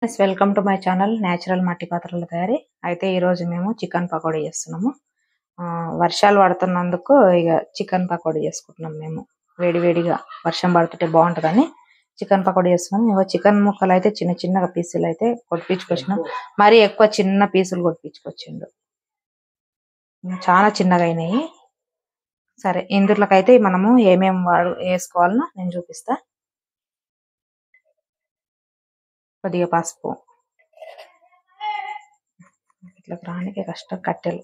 Welcome to my channel natural మట్టి పాత్రల తయారీ. అయితే ఈరోజు మేము చికెన్ పకోడీ చేస్తున్నాము. వర్షాలు పడుతున్నందుకు ఇక చికెన్ పకోడీ చేసుకుంటున్నాం. మేము వేడివేడిగా వర్షం పడుతుంటే బాగుంటుందని చికెన్ పకోడీ చేస్తున్నాం. ఇగో చికెన్ ముక్కలు అయితే చిన్న చిన్నగా పీసులు అయితే కొట్టించుకొచ్చినాం. మరీ ఎక్కువ చిన్న పీసులు కొట్టించుకొచ్చిండు, చాలా చిన్నగా అయినాయి. సరే, ఇందులోకైతే మనము ఏమేమి వేసుకోవాలనో నేను చూపిస్తా. కొద్దిగా పసుపు, ఇట్లా రానికి కష్టం, కట్టెలు,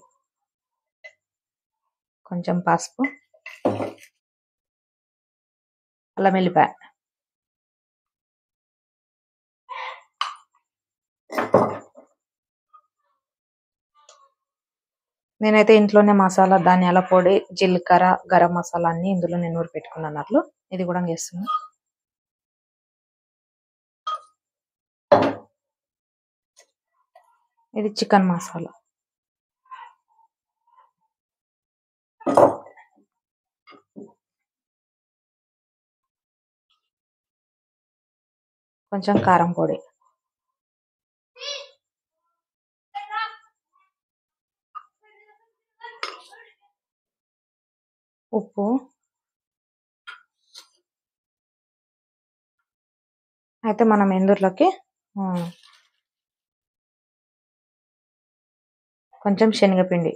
కొంచెం పసుపు, అల్లం వెల్లిపాయ, నేనైతే ఇంట్లోనే మసాలా, ధనియాల పొడి, జీలకర్ర, గరం మసాలా అన్ని ఇందులో నేను ఊరి పెట్టుకున్నట్లు ఇది కూడా చేస్తున్నా. ఇది చికెన్ మసాలా, కొంచెం కారం పొడి, ఉప్పు, అయితే మనం ఇందులోకి కొంచెం శనగపిండి,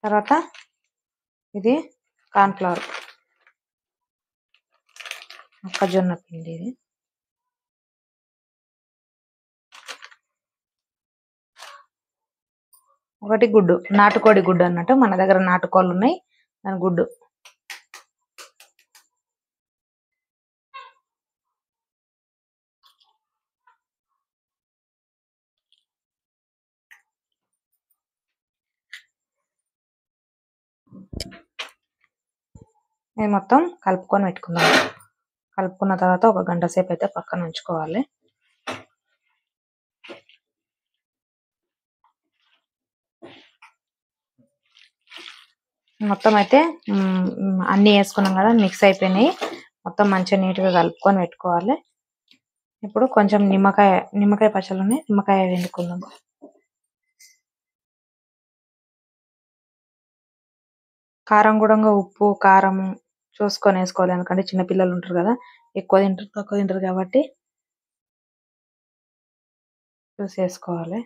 తర్వాత ఇది కార్న్ఫ్లవర్, మొక్కజొన్న పిండి, ఇది ఒకటి గుడ్డు, నాటుకోడి గుడ్డు అన్నట్టు, మన దగ్గర నాటుకోళ్ళు ఉన్నాయి, దాని గుడ్డు. ఇది మొత్తం కలుపుకొని పెట్టుకుందాం. కలుపుకున్న తర్వాత ఒక గంట సేపు అయితే పక్కన ఉంచుకోవాలి. మొత్తం అయితే అన్ని వేసుకున్నాం కదా, మిక్స్ అయిపోయినాయి. మొత్తం మంచిగా నీట్గా కలుపుకొని పెట్టుకోవాలి. ఇప్పుడు కొంచెం నిమ్మకాయ పచ్చళ్ళు ఉన్నాయి, నిమ్మకాయ వండుకుందాం. కారం కూడా ఉప్పు కారం చూసుకొని వేసుకోవాలి, ఎందుకంటే చిన్నపిల్లలు ఉంటారు కదా, ఎక్కువ తింటారు తక్కువ తింటారు కాబట్టి చూసి వేసుకోవాలి.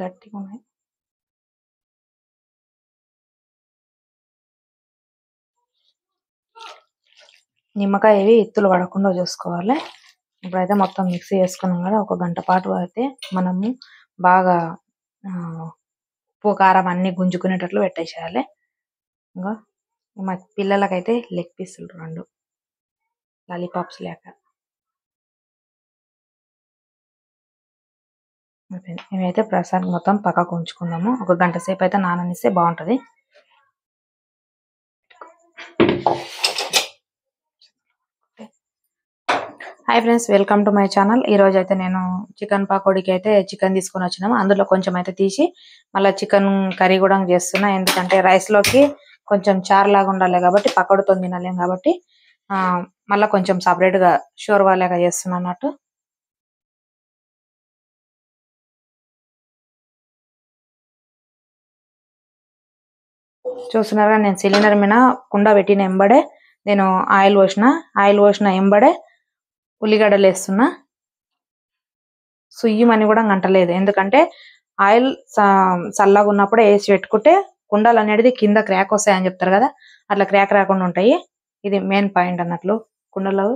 గట్టిగా ఉన్నాయి. నిమ్మకాయ ఏవి ఎత్తులు పడకుండా చూసుకోవాలి. ఇప్పుడైతే మొత్తం మిక్సీ చేసుకున్నాం కదా, ఒక గంట పాటు అయితే మనము బాగా ఉప్పు కారం అన్ని గుంజుకునేటట్లు పెట్టేసేయాలి. ఇంకా మా పిల్లలకైతే లెగ్ పీసులు 2 లాలీపాప్స్ లేక మేమైతే ప్రసాద్ మొత్తం పక్కకు ఉంచుకుందాము. ఒక గంట సేపు అయితే నాననిస్తే బాగుంటది. Hi friends, welcome to my channel. ఈ రోజు అయితే నేను చికెన్ పకోడీకి అయితే చికెన్ తీసుకొని వచ్చినాము. అందులో కొంచెం అయితే తీసి మళ్ళీ చికెన్ కర్రీ కూడా చేస్తున్నా, ఎందుకంటే రైస్ లోకి కొంచెం చారు లాగా ఉండాలి కాబట్టి, పకోడీతో తినలేం కాబట్టి మళ్ళీ కొంచెం సపరేట్ గా షోర్వా లాగా చేస్తున్నా అన్నట్టు. చూస్తున్నారుగా, నేను సిలిండర్ మీద కుండ పెట్టిన ఎంబడే నేను ఆయిల్ పోసిన ఎంబడే ఉల్లిగడ్డలు వేస్తున్నా. సుయ్యమని కూడా అంటలేదు, ఎందుకంటే ఆయిల్ చల్లగా ఉన్నప్పుడు వేసి పెట్టుకుంటే కుండలు అనేది కింద క్రాక్ వస్తాయని చెప్తారు కదా, అట్లా క్రాక్ రాకుండా ఉంటాయి. ఇది మెయిన్ పాయింట్ అన్నట్లు. కుండలు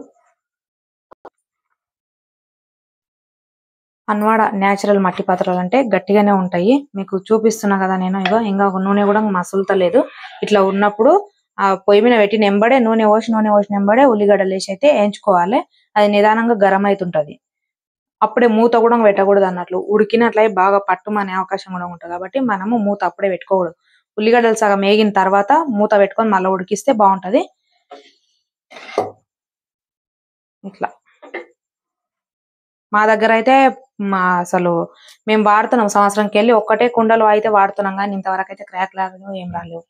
అన్వాడ న్యాచురల్ మట్టి పాత్రలు అంటే గట్టిగానే ఉంటాయి. మీకు చూపిస్తున్నా కదా నేను, ఇంకా నూనె కూడా మసులుతలేదు. ఇట్లా ఉన్నప్పుడు ఆ పొయ్యి మీద పెట్టిన ఎంబడే నూనె పోసిన ఎంబడే ఉల్లిగడ్డలు వేసి అయితే వేయించుకోవాలి. అది నిదానంగా గరం అవుతుంటది. అప్పుడే మూత కూడా పెట్టకూడదు అన్నట్లు, ఉడికినట్లయి బాగా పట్టుమనే అవకాశం కూడా ఉంటుంది కాబట్టి మనము మూత అప్పుడే పెట్టుకోకూడదు. ఉల్లిగడ్డలు సగం వేగిన తర్వాత మూత పెట్టుకొని మళ్ళీ ఉడికిస్తే బాగుంటది. ఇట్లా మా దగ్గర అయితే అసలు మేము వాడుతున్నాం, సంవత్సరంకి వెళ్ళి ఒక్కటే కుండలు అయితే వాడుతున్నాం, కానీ ఇంతవరకు అయితే క్రాక్ రాలేదు, ఏం రాలేవు.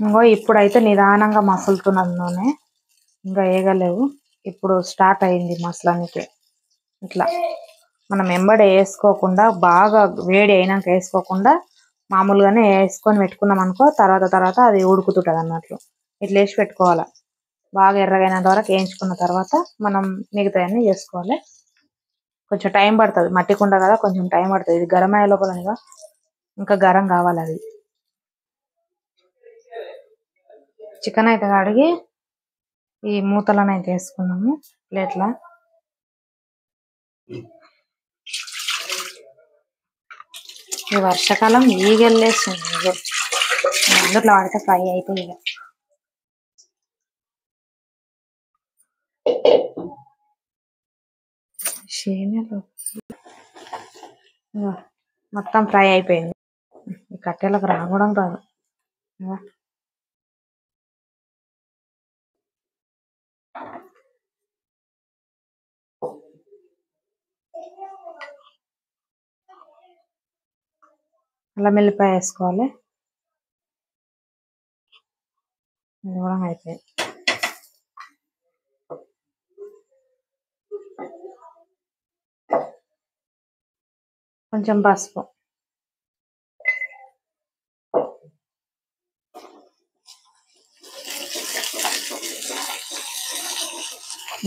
ఇంకో ఇప్పుడైతే నిదానంగా మసులుతున్నది నూనె, ఇంకా వేగలేవు. ఇప్పుడు స్టార్ట్ అయింది మసలానికి. ఇట్లా మనం ఎంబడి వేసుకోకుండా, బాగా వేడి అయినాక వేసుకోకుండా మామూలుగానే వేసుకొని పెట్టుకున్నాం అనుకో, తర్వాత అది ఉడుకుతుంటది అన్నట్లు. ఇట్లా వేసి పెట్టుకోవాలి. బాగా ఎర్రగైనంత వరకు వేయించుకున్న తర్వాత మనం మిగతాయన్నీ చేసుకోవాలి. కొంచెం టైం పడుతుంది, మట్టి కుండ కదా, కొంచెం టైం పడుతుంది. ఇది గరం అయ్యే లోపల ఇంకా గరం కావాలి అది. చికెన్ అయితే కడిగి ఈ మూతలను అయితే వేసుకున్నాము ప్లేట్ల. ఈ వర్షాకాలం ఈగెళ్ళేస్తుంది, అందుట్లో వాడితే ఫ్రై అయితే ఇక మొత్తం ఫ్రై అయిపోయింది. ఈ కట్టెలకు రావడం రాదు. అల్లం వెల్లిపాయ వేసుకోవాలి. ఇది కూడా అయిపోయింది. కొంచెం పసుపు,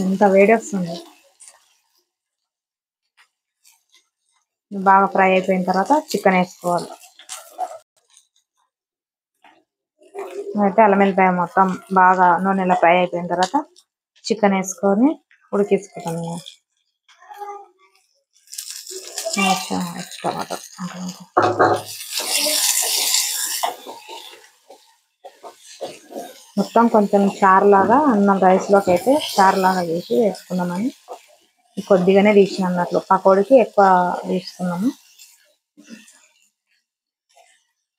ఎంత వేడి వస్తుంది. బాగా ఫ్రై అయిపోయిన తర్వాత చికెన్ వేసుకోవాలి. అయితే అల్లం వెల్లిపాయ మొత్తం బాగా నూనెలో ఫ్రై అయిపోయిన తర్వాత చికెన్ వేసుకొని ఉడికించుకుంటాం. టమాటో మొత్తం కొంచెం చారులాగా, అన్నం రైస్లోకి అయితే చారులాగా చేసి వేసుకున్నామని కొద్దిగానే తీసిన అన్నట్లు. పకోడికి ఎక్కువ తీసుకున్నాము.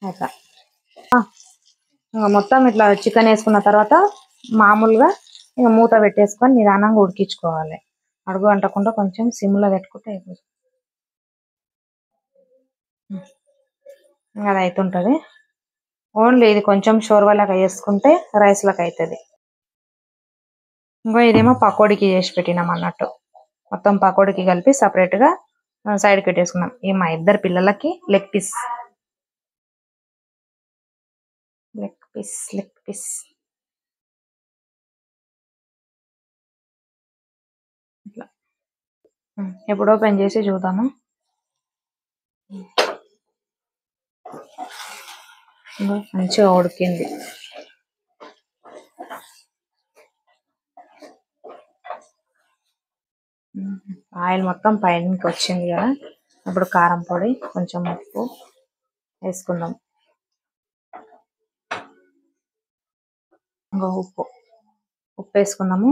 అయితే మొత్తం ఇట్లా చికెన్ వేసుకున్న తర్వాత మామూలుగా ఇక మూత పెట్టేసుకొని నిదానంగా ఉడికించుకోవాలి. అడుగు అంటకుండా కొంచెం సిమ్లో పెట్టుకుంటే అయిపోతుంది. అది అవుతుంటుంది. ఓన్లీ ఇది కొంచెం షోర్వాలాగా వేసుకుంటే రైస్లోకి అవుతుంది. ఇంకో ఇదేమో పకోడీకి చేసి పెట్టినాం అన్నట్టు. మొత్తం పకోడీకి కలిపి సపరేట్గా సైడ్కి పెట్టేసుకున్నాం. ఈ మా ఇద్దరు పిల్లలకి లెగ్ పీస్ ఇట్లా ఎప్పుడు ఓపెన్ చేసి చూద్దాము. మంచిగా ఉడికింది. ఆయిల్ మొత్తం పైనకి వచ్చింది కదా. ఇప్పుడు కారం పొడి, కొంచెం ఉప్పు వేసుకుందాం. ఇంకా ఉప్పు వేసుకున్నాము.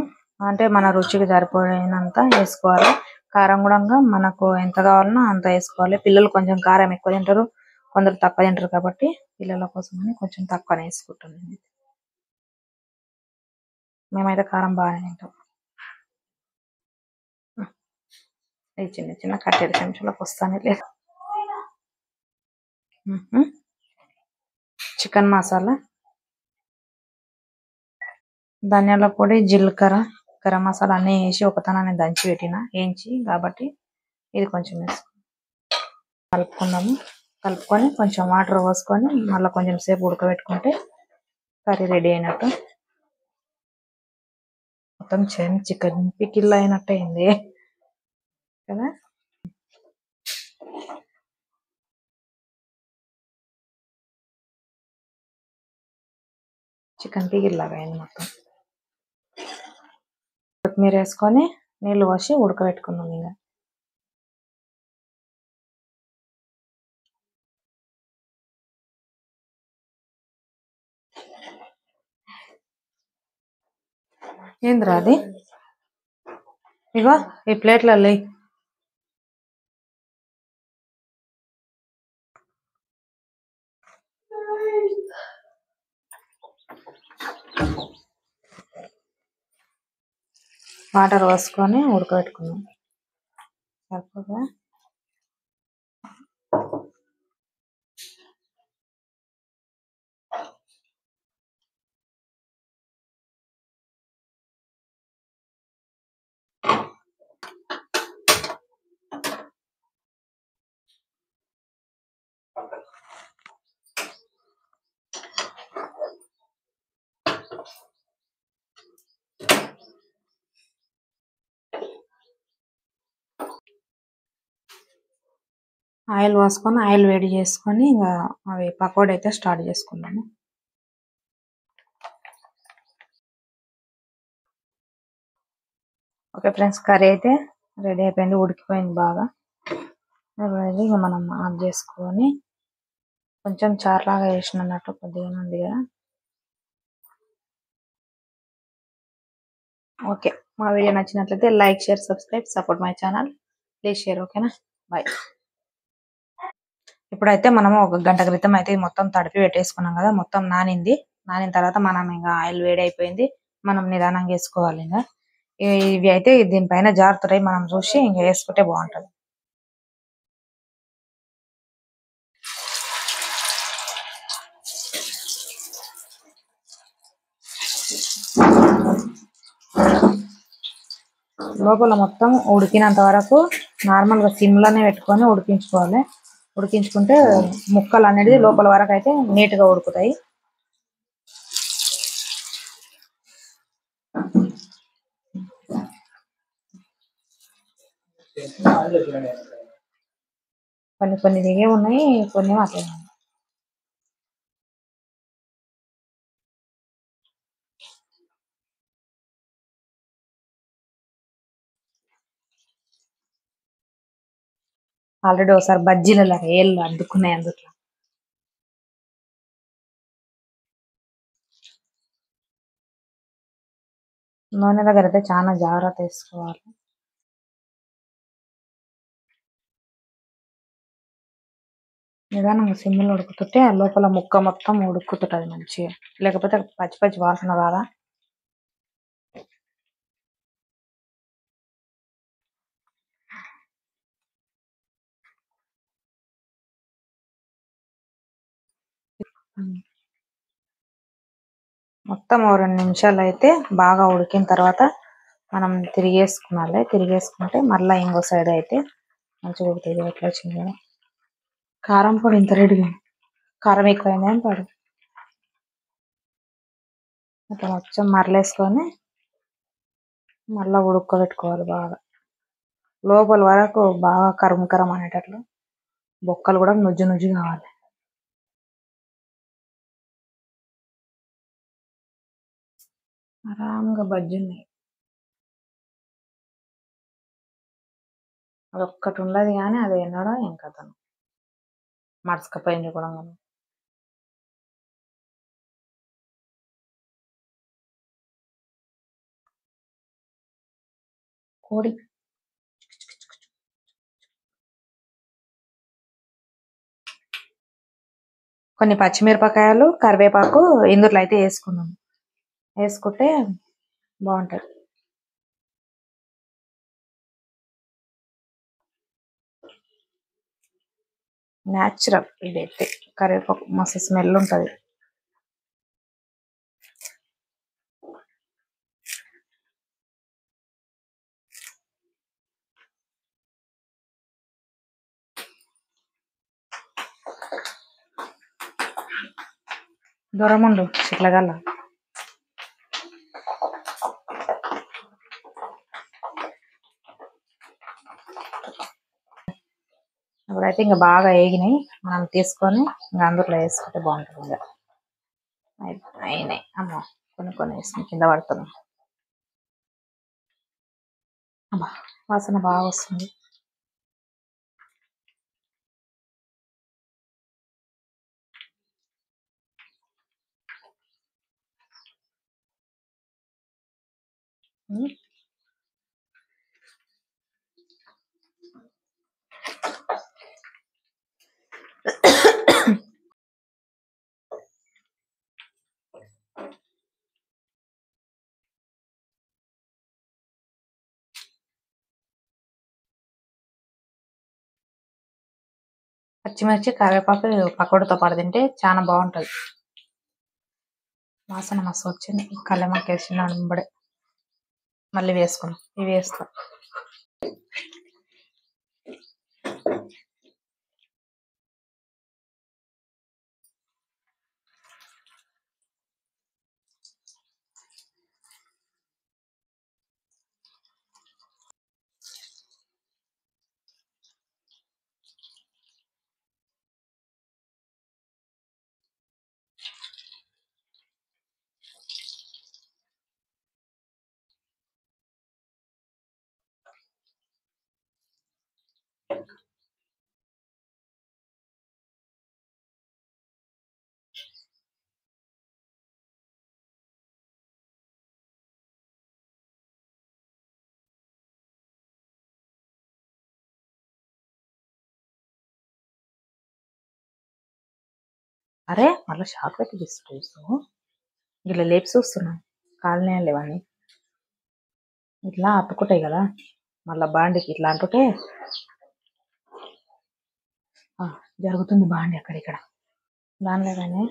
అంటే మన రుచికి సరిపోయినంత వేసుకోవాలి. కారం కూడా మనకు ఎంత కావాలనో అంత వేసుకోవాలి. పిల్లలు కొంచెం కారం ఎక్కువ తింటారు, కొందరు తక్కువ తింటారు కాబట్టి పిల్లల కోసమని కొంచెం తక్కువనే వేసుకుంటాం. మేమైతే కారం బాగానే తింటాం. ఈ చిన్న చిన్న కట్టెల చెంచాలకు వస్తానే లేదు. చికెన్ మసాలా, ధనియాల పొడి, జీలకర్ర, గరం మసాలా అన్నీ వేసి ఒకతనాన్ని దంచి పెట్టిన వేయించి, కాబట్టి ఇది కొంచెం కలుపుకుందాము. కలుపుకొని కొంచెం వాటర్ పోసుకొని మళ్ళీ కొంచెం సేపు ఉడకబెట్టుకుంటే కర్రీ రెడీ అయినట్టు. మొత్తం చికెన్ పికిల్ అయినట్టు అయింది కదా. చికెన్ పికిల్ లాగా అయింది మొత్తం. కొత్తిమీర వేసుకొని నీళ్ళు పోసి ఉడకబెట్టుకున్నాం. ఇంకా ఏంద్రా అది, ఇగో ఈ ప్లేట్లలో వాటర్ పోసుకొని ఉడకబెట్టుకున్నాం. సరిపోదా? ఆయిల్ పోసుకొని ఆయిల్ వేడి చేసుకొని ఇంకా అవి పకోడీ అయితే స్టార్ట్ చేసుకున్నాము. ఓకే ఫ్రెండ్స్, కర్రీ అయితే రెడీ అయిపోయింది, ఉడికిపోయింది బాగా. ఇక మనం ఆఫ్ చేసుకొని కొంచెం చారులాగా వేసినట్టు కొద్దిగా ఉంది కదా. ఓకే, మా వీడియో నచ్చినట్లయితే like, share, subscribe, support my channel. Please share. ఓకేనా? బాయ్. ఇప్పుడైతే మనము ఒక గంట క్రితం అయితే మొత్తం తడిపి పెట్టేసుకున్నాం కదా, మొత్తం నానింది. నానిన తర్వాత మనం ఇంకా ఆయిల్ వేడి అయిపోయింది, మనం నిదానంగా వేసుకోవాలి. ఇంకా ఇవి అయితే దీనిపైన జారుతాయి, మనం చూసి ఇంకా వేసుకుంటే బాగుంటది. లోపల మొత్తం ఉడికినంత వరకు నార్మల్గా సిమ్లోనే పెట్టుకొని ఉడికించుకోవాలి. ఉడికించుకుంటే ముక్కలు అనేది లోపల వరకు అయితే నీట్గా ఉడుకుతాయి. కొన్ని దిగే ఉన్నాయి, కొన్ని అట్లే ఉన్నాయి. ఆల్రెడీ ఒకసారి బజ్జీలలో ఏళ్ళు అడ్డుకున్నాయి అందుట్లో. నూనె దగ్గర అయితే చాలా జాగ్రత్త తీసుకోవాలి. నిదానంగా సిమ్లో ఉడుకుతుంటే ఆ లోపల ముక్క మొత్తం ఉడుకుతుంటది మంచిగా, లేకపోతే పచ్చి పచ్చి వాసన రాదా. మొత్తం ఓ 2 నిమిషాలు అయితే బాగా ఉడికిన తర్వాత మనం తిరిగేసుకోవాలి. తిరిగేసుకుంటే మళ్ళీ ఇంకో సైడ్ అయితే మంచిగా ఉడుకుతుంది. ఎట్లా వచ్చింది కదా. కారం పొడి ఇంత రెడీగా, కారం ఎక్కువైంది అని పడు. అట్లా మొత్తం మరలేసుకొని మళ్ళీ ఉడుకోబెట్టుకోవాలి బాగా, లోపల వరకు బాగా కరం కరం అనేటట్లు. బొక్కలు కూడా నుజ్జు నుజ్జు కావాలి. ఆరాంగా బజ్జి ఉన్నాయి. అది ఒక్కటి ఉండదు కానీ అది ఎన్నడో ఏం కథను మర్చకపోయింది కూడా. కోడి కొన్ని పచ్చిమిరపకాయలు, కరివేపాకు ఇందులో అయితే వేసుకున్నాము. వేసుకుంటే బాగుంటది. న్యాచురల్ ఇదైతే, కరివేపాకు మస్తు స్మెల్ ఉంటది. దూరముండు చిట్లగల్ల. ఇప్పుడైతే ఇంకా బాగా వేగినాయి, మనం తీసుకొని ఇంకా అందులో వేసుకుంటే బాగుంటుంది. ఇంకా అయినాయి. అమ్మ కొన్ని వేసుకుని కింద పడుతున్నాం. అమ్మా వాసన బాగా వస్తుంది. పచ్చిమిర్చి కరివేపాకు పకోడీతో పాటు తింటే చాలా బాగుంటది. వాసన మస్తు వచ్చింది. కళ్ళెమాకు వేసిన వెంబడే మళ్ళీ వేసుకున్నాం. ఇవి వేస్తాం. అరే మళ్ళీ షాక్ పెట్టి తీసుకొస్తావు. ఇట్లా లేపి చూస్తున్నాను. కాలనీ లేవని ఇట్లా అతుకుంటాయి కదా, మళ్ళా బాండికి ఇట్లా అంటుంటే జరుగుతుంది. బాండి అక్కడిక్కడ దానిలో కానీ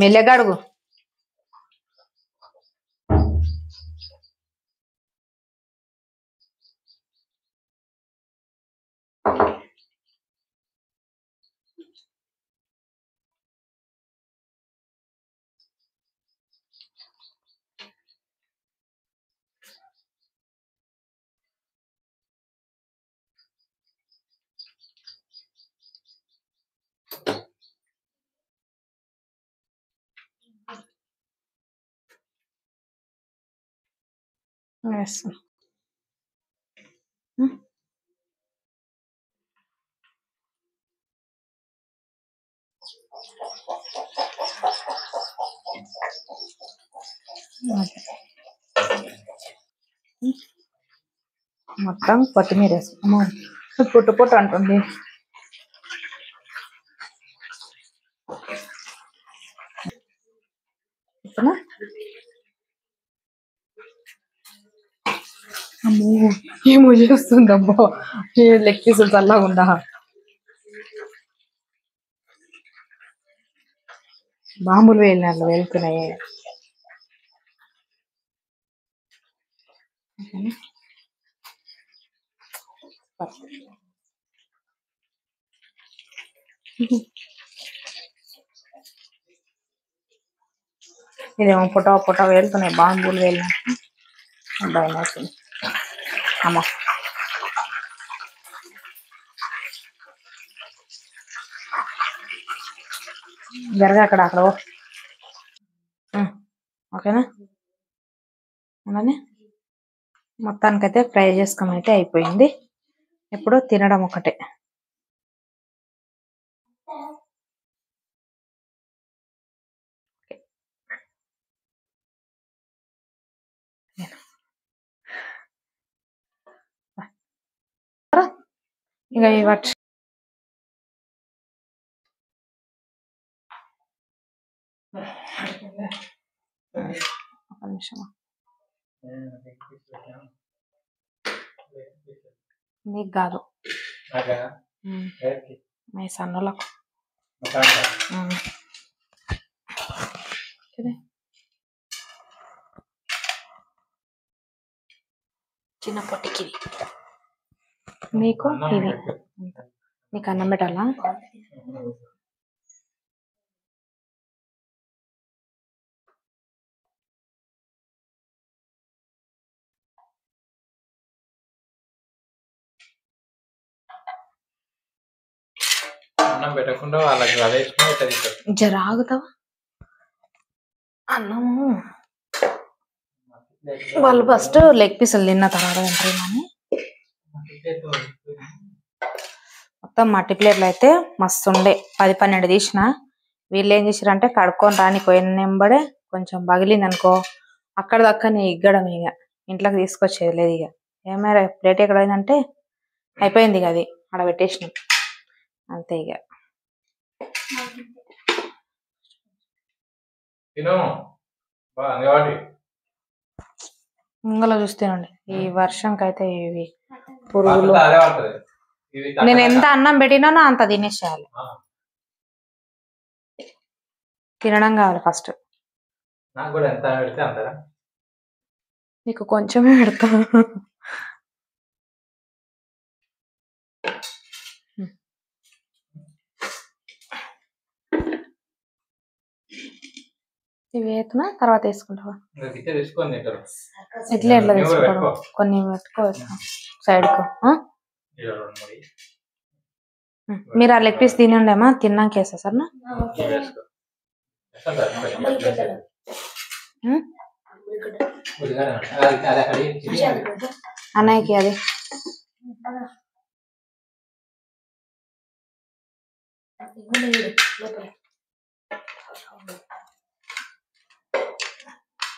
మెల్లగాడుగు. వేస్తాం. మొత్తం కొత్తిమీర వేసుకున్నాము. పొట్టు పొట్టు అంటుంది. అమ్మో ఏమో చేస్తుందమ్మో. లెగ్ పీసులు చల్లగా ఉందా. బాంబులు వెళ్ళినట్లు వెళ్తున్నాయి. ఇదేమో పొట పొట వెళ్తున్నాయి. బాంబులు వెళ్ళినట్టు భయం అవుతుంది. అమ్మ జరగా అక్కడ ఓకేనా. అలానే మొత్తానికైతే ఫ్రై చేసుకోవడం అయితే అయిపోయింది. ఇప్పుడు తినడం ఒకటే. ఇక ఇవ్వచ్చు. ఒక నిమిషం. నీకు కాదు, మీ సన్నులకు. చిన్న పొట్టికి నీకు ఇది. నీకు అన్నం పెట్టాలా? అన్నం పెట్టకుండా వాళ్ళకి జర ఆగుతావా? అన్నము వాళ్ళు ఫస్ట్ లెగ్ పీసులు తిన్న తర్వాత తింటారేమని మొత్తం మట్టి ప్లేట్లు అయితే మస్తు ఉండే. 10-12 తీసిన. వీళ్ళు ఏం చేసారంటే కడుక్కొని రాని పోయిన నెంబడే కొంచెం పగిలింది అనుకో, అక్కడ దక్కని ఇగ్గడం. ఇక ఇంట్లోకి తీసుకొచ్చేది లేదు. ఇక ఏమైనా ప్లేట్ ఎక్కడ పోయిందంటే అయిపోయింది. ఇక అది ఆడ పెట్టేసినాం అంతే. ఇక ముంగల చూస్తేనండి ఈ వర్షంకైతే ఇవి పురుగులు అదే పడుతుంది ఇది నేను ఎంత అన్నం పెట్టినానో అంత తినేసేయాలి తినడం కావాలి ఫస్ట్ నాకు కూడా ఎంత పెడితే అంతరా నీకు కొంచెమే పెడతా ఇవి వేస్తున్నా తర్వాత వేసుకుంటావా తీసుకొని తింటారు ఎట్లా ఎట్లా తీసుకుంటారు కొన్ని పెట్టుకోవచ్చు సైడ్ కు మీరు ఆ లెగ్ పీస్ తినండేమా తిన్నాక వేస్తా సార్ అన్నయ్యకి అది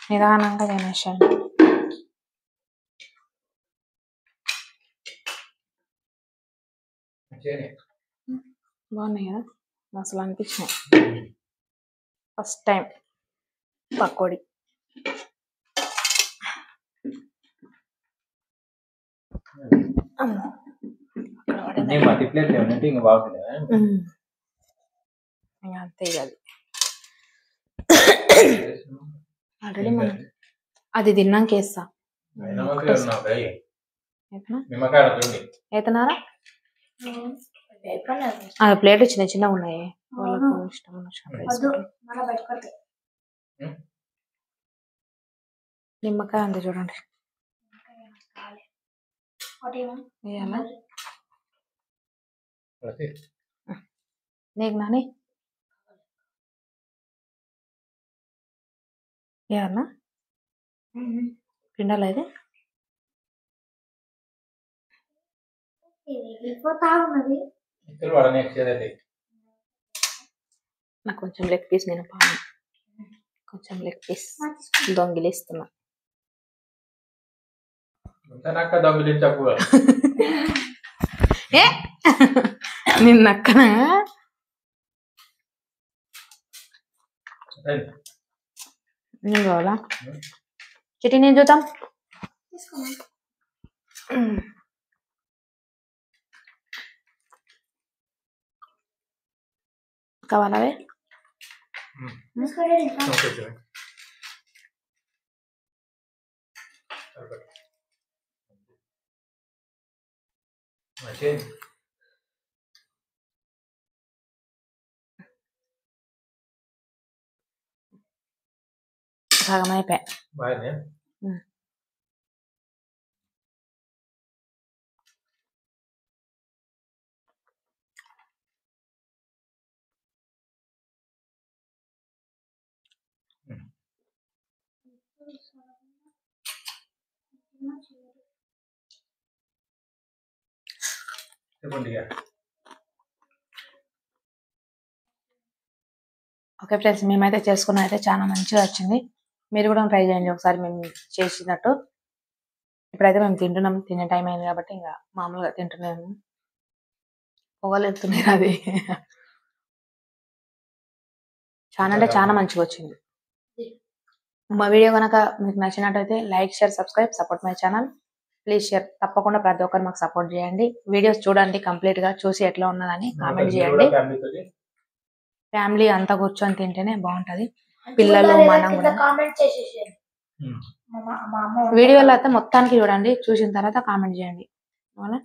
నిదానంగా తినేసాను బాగున్నాయి కదా అసలు అనిపించినాయి ఫస్ట్ టైం పకోడీ అంతే అది ఆల్రెడీ మనం అది తిన్నాక వేస్తా అవుతున్నారా అది ప్లేట్ చిన్న చిన్నగా ఉన్నాయి వాళ్ళకు ఇష్టం నిమ్మకాయ అంతే చూడండి వేయాలా నీకు నాని ఏమన్నా పిండాలా ఇది నాకు కొంచెం లెగ్ పీస్ నేను పాను కొంచెం లెగ్ పీస్ దొంగిలిస్తున్నా నిన్నక్కన నేను కావాలా చిటి నేను చూద్దాం కావాలా సగం అయిపోయా ఓకే ఫ్రెండ్స్ మేమైతే చేసుకున్న అయితే చాలా మంచిగా వచ్చింది మీరు కూడా ట్రై చేయండి ఒకసారి మేము చేసినట్టు ఇప్పుడైతే మేము తింటున్నాం తినే టైం అయింది కాబట్టి ఇంకా మామూలుగా తింటున్నాము పొగలేస్తున్నాయి అది చాలా అంటే చాలా మంచిగా వచ్చింది మా వీడియో కనుక మీకు నచ్చినట్టయితే like share subscribe support my channel please share తప్పకుండా ప్రతి ఒక్కరు మాకు సపోర్ట్ చేయండి వీడియోస్ చూడండి కంప్లీట్ గా చూసి ఎట్లా ఉన్నదని కామెంట్ చేయండి ఫ్యామిలీ అంతా కూర్చొని తింటేనే బాగుంటది పిల్లలు మనం కూడా వీడియోలో అయితే మొత్తానికి చూడండి చూసిన తర్వాత కామెంట్ చేయండి అవునా